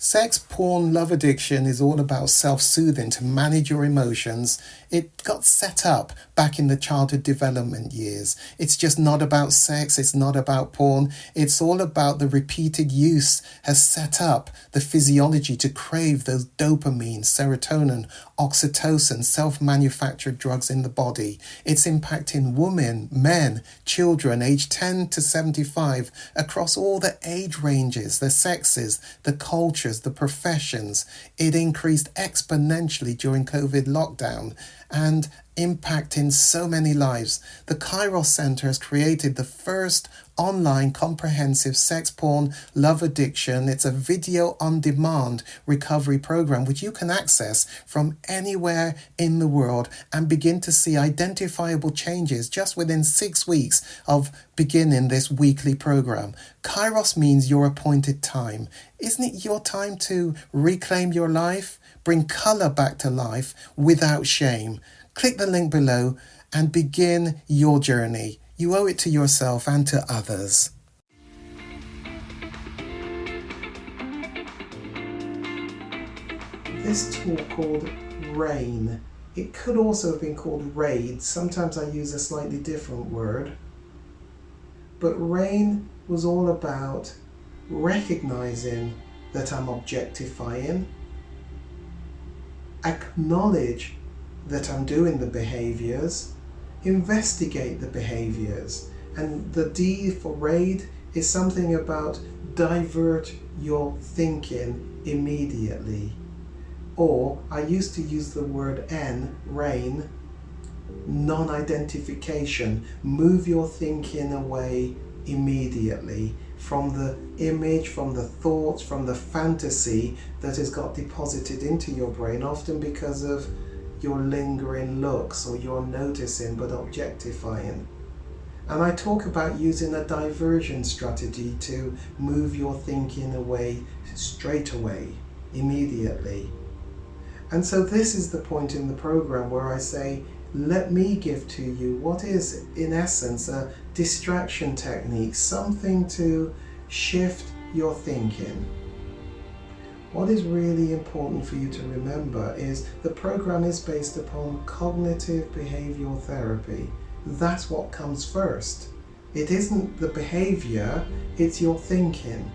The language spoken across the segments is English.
Sex, porn, love addiction is all about self-soothing to manage your emotions. It got set up back in the childhood development years. It's just not about sex, it's not about porn. It's all about the repeated use has set up the physiology to crave those dopamine, serotonin, oxytocin, self-manufactured drugs in the body. It's impacting women, men, children aged 10 to 75 across all the age ranges, the sexes, the cultures, the professions. It increased exponentially during COVID lockdown and impacting so many lives. The Kairos Center has created the first online comprehensive sex, porn, love addiction. It's a video on demand recovery program which you can access from anywhere in the world and begin to see identifiable changes just within 6 weeks of beginning this weekly program. Kairos means your appointed time. Isn't it your time to reclaim your life? Bring color back to life without shame. Click the link below and begin your journey. You owe it to yourself and to others. This tool called RAIN. It could also have been called RAID. Sometimes I use a slightly different word. But RAIN was all about recognizing that I'm objectifying, acknowledge that I'm doing the behaviors, investigate the behaviors. And the D for RAID is something about divert your thinking immediately. Or I used to use the word N, RAIN, non-identification. Move your thinking away immediately from the image, from the thoughts, from the fantasy that has got deposited into your brain, often because of your lingering looks or your noticing but objectifying. And I talk about using a diversion strategy to move your thinking away straight away, immediately. And so this is the point in the program where I say, let me give to you what is in essence a distraction technique, something to shift your thinking. What is really important for you to remember is the program is based upon cognitive behavioral therapy. That's what comes first. It isn't the behavior, it's your thinking.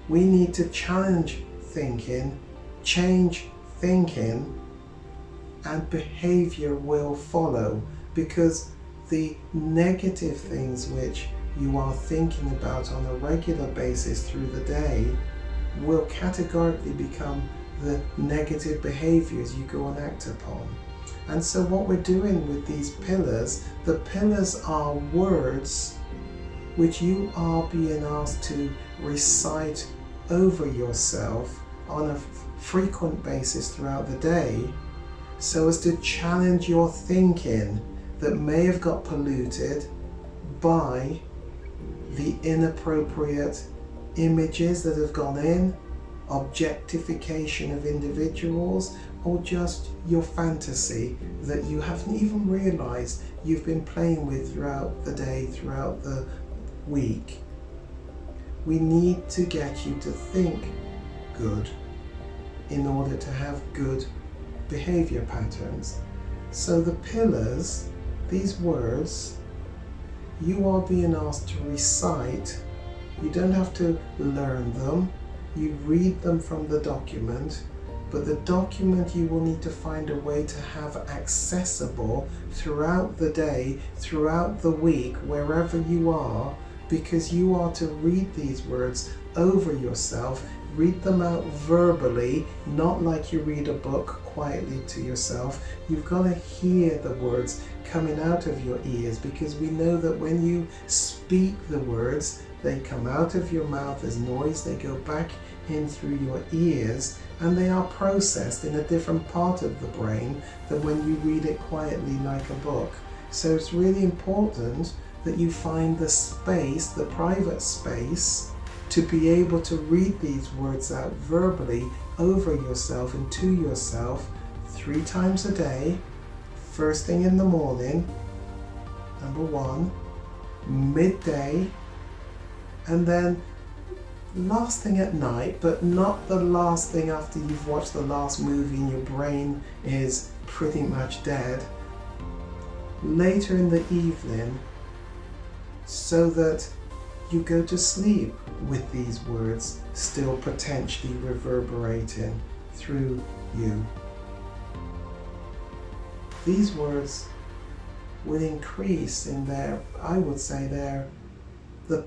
We need to challenge thinking, change thinking, and behavior will follow, because the negative things which you are thinking about on a regular basis through the day will categorically become the negative behaviors you go and act upon. And so what we're doing with these pillars, the pillars are words which you are being asked to recite over yourself on a frequent basis throughout the day, so as to challenge your thinking that may have got polluted by the inappropriate images that have gone in, objectification of individuals, or just your fantasy that you haven't even realized you've been playing with throughout the day, throughout the week. We need to get you to think good in order to have good behavior patterns. So the pillars, these words, you are being asked to recite. You don't have to learn them. You read them from the document, but the document you will need to find a way to have accessible throughout the day, throughout the week, wherever you are, because you are to read these words over yourself, read them out verbally, not like you read a book quietly to yourself. You've got to hear the words coming out of your ears, because we know that when you speak the words, they come out of your mouth as noise, they go back in through your ears, and they are processed in a different part of the brain than when you read it quietly like a book. So it's really important that you find the space, the private space, to be able to read these words out verbally over yourself and to yourself 3 times a day. First thing in the morning, number 1, midday, and then last thing at night, but not the last thing after you've watched the last movie and your brain is pretty much dead. Later in the evening, so that you go to sleep with these words still potentially reverberating through you. These words will increase in the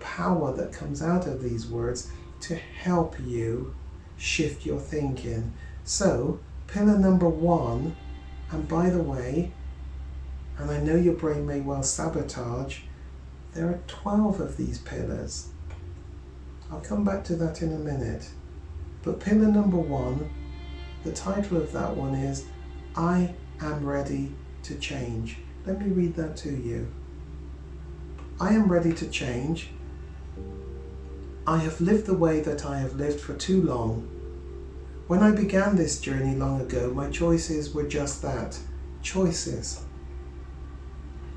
power that comes out of these words to help you shift your thinking. So, pillar number 1, and by the way, and I know your brain may well sabotage, there are 12 of these pillars. I'll come back to that in a minute. But pillar number 1, the title of that one is, I am ready to change. Let me read that to you. I am ready to change. I have lived the way that I have lived for too long. When I began this journey long ago, my choices were just that, choices.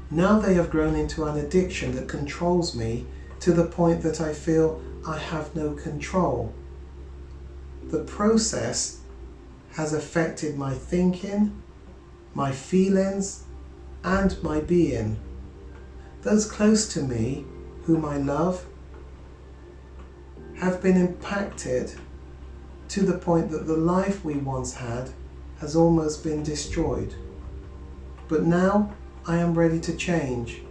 Now they have grown into an addiction that controls me to the point that I feel I have no control. The process has affected my thinking, my feelings, and my being. Those close to me, whom I love, have been impacted to the point that the life we once had has almost been destroyed. But now I am ready to change,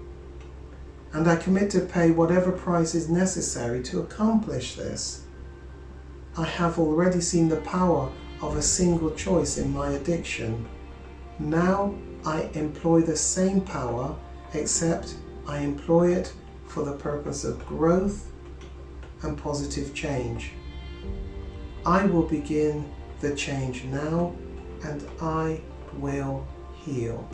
and I commit to pay whatever price is necessary to accomplish this. I have already seen the power of a single choice in my addiction. Now I employ the same power, except I employ it for the purpose of growth and positive change. I will begin the change now, and I will heal.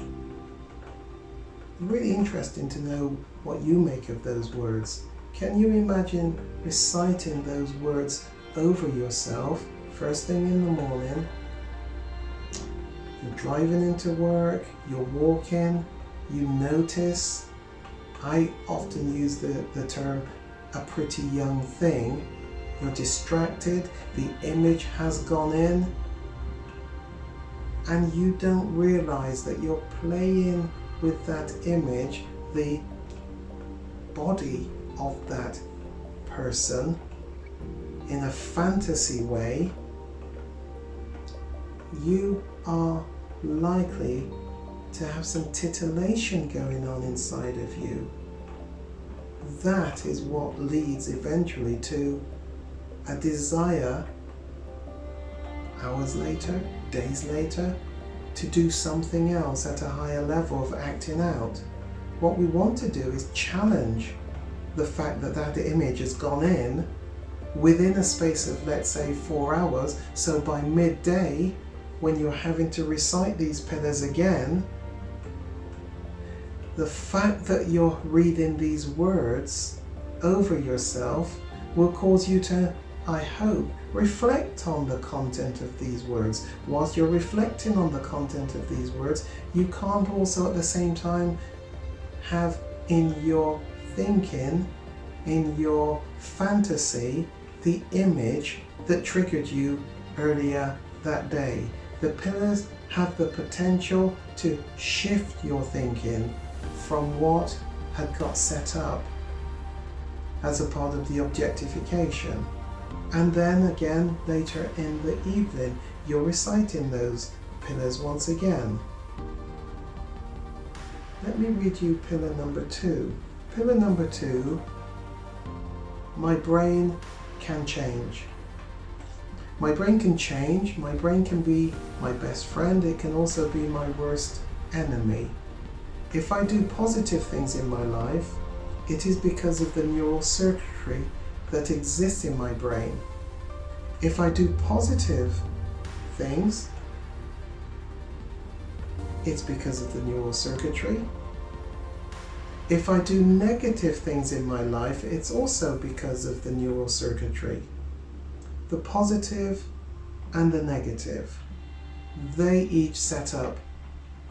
Really interesting to know what you make of those words. Can you imagine reciting those words over yourself first thing in the morning? You're driving into work, you're walking, you notice. I often use the term a pretty young thing. You're distracted, the image has gone in, and you don't realize that you're playing with that image, the body of that person, in a fantasy way. You are likely to have some titillation going on inside of you. That is what leads eventually to a desire, hours later, days later, to do something else at a higher level of acting out. What we want to do is challenge the fact that that image has gone in within a space of, let's say, 4 hours. So by midday, when you're having to recite these pillars again, the fact that you're reading these words over yourself will cause you to, I hope, reflect on the content of these words. Whilst you're reflecting on the content of these words, you can't also at the same time have in your thinking, in your fantasy, the image that triggered you earlier that day. The pillars have the potential to shift your thinking from what had got set up as a part of the objectification. And then again, later in the evening, you're reciting those pillars once again. Let me read you pillar number 2. Pillar number 2, my brain can change. My brain can change. My brain can be my best friend. It can also be my worst enemy. If I do positive things in my life, it is because of the neural circuitry that exists in my brain. If I do positive things, it's because of the neural circuitry. If I do negative things in my life, it's also because of the neural circuitry. The positive and the negative, they each set up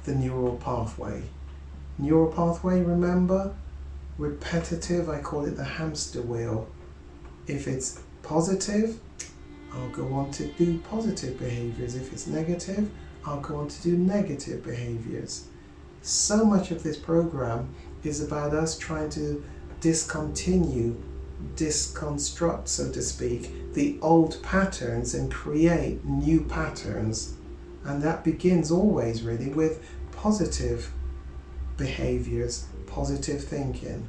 the neural pathway. Neural pathway, remember? Repetitive, I call it the hamster wheel. If it's positive, I'll go on to do positive behaviors. If it's negative, I'll go on to do negative behaviors. So much of this program is about us trying to discontinue, disconstruct, so to speak, the old patterns and create new patterns. And that begins always really with positive behaviors, positive thinking.